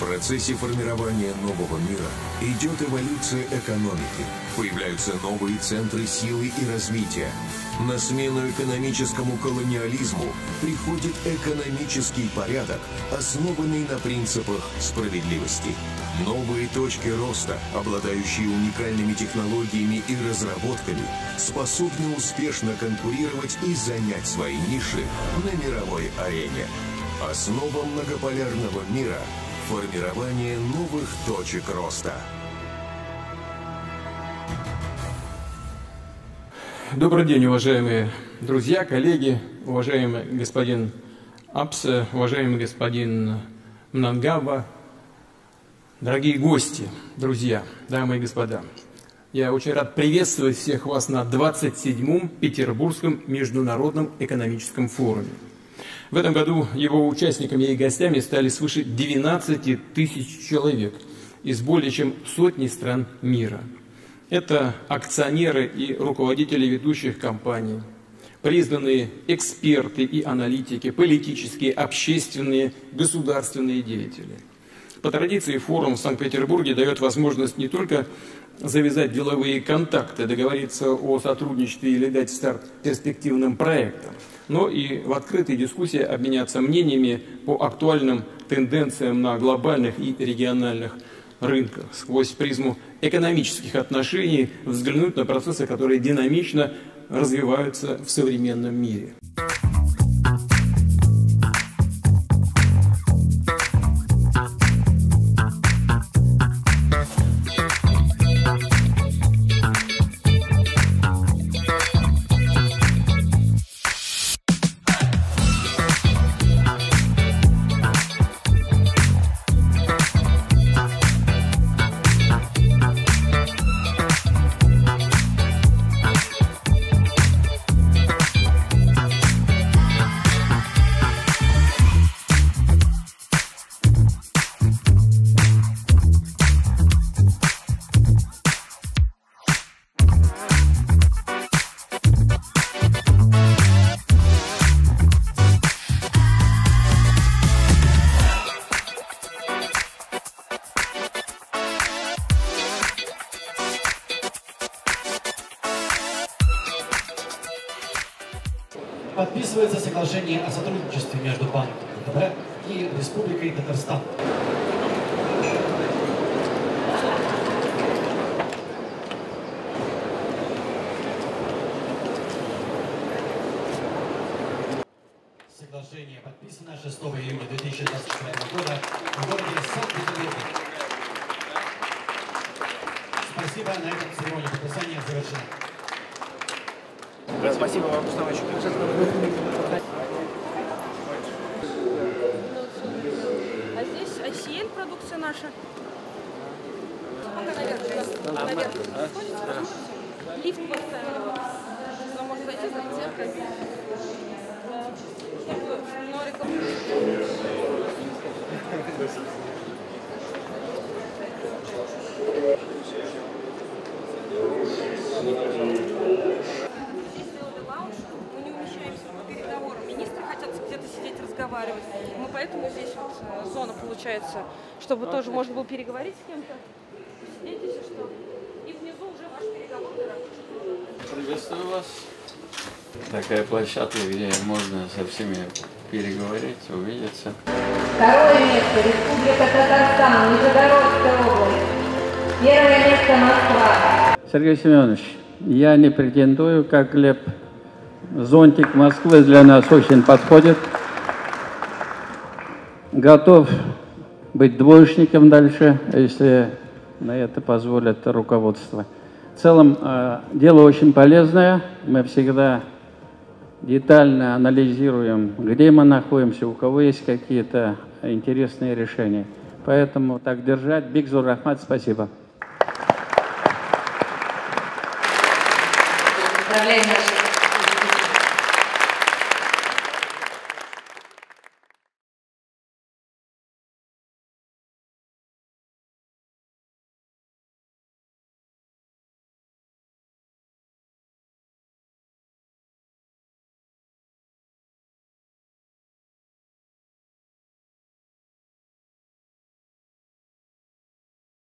процессе формирования нового мира идет эволюция экономики. Появляются новые центры силы и развития. На смену экономическому колониализму приходит экономический порядок, основанный на принципах справедливости. Новые точки роста, обладающие уникальными технологиями и разработками, способны успешно конкурировать и занять свои ниши на мировой арене. Основа многополярного мира – формирование новых точек роста. Добрый день, уважаемые друзья, коллеги, уважаемый господин Апсе, уважаемый господин Мнангаба, дорогие гости, друзья, дамы и господа. Я очень рад приветствовать всех вас на 27-м Петербургском международном экономическом форуме. В этом году его участниками и гостями стали свыше 12 тысяч человек из более чем сотни стран мира. Это акционеры и руководители ведущих компаний, признанные эксперты и аналитики, политические, общественные, государственные деятели. По традиции форум в Санкт-Петербурге дает возможность не только завязать деловые контакты, договориться о сотрудничестве или дать старт перспективным проектам, но и в открытой дискуссии обменяться мнениями по актуальным тенденциям на глобальных и региональных рынках, сквозь призму экономических отношений взглянуть на процессы, которые динамично развиваются в современном мире. Подписывается соглашение о сотрудничестве между банком ВТБ и Республикой Татарстан. Соглашение подписано 6 июня 2024 года в городе Санкт-Петербурге. Спасибо, на этом церемония подписания завершена. Спасибо вам, что вы очень А здесь ICL продукция наша. Наверх. Лифт поставили. Сюда можно зайти, зайти. Мы поэтому здесь вот зона получается, чтобы тоже можно было переговорить с кем-то, сидеть, если что. И внизу уже ваш переговорный рабочий. Приветствую вас. Такая площадка, где можно со всеми переговорить, увидеться. Второе место Республика Татарстан, Нижегородская область. Первое место Москва. Сергей Семенович, я не претендую, как Глеб. Зонтик Москвы для нас очень подходит. Готов быть двоечником дальше, если на это позволит руководство. В целом, дело очень полезное. Мы всегда детально анализируем, где мы находимся, у кого есть какие-то интересные решения. Поэтому так держать. Бигзур Рахмат, спасибо. Поздравляем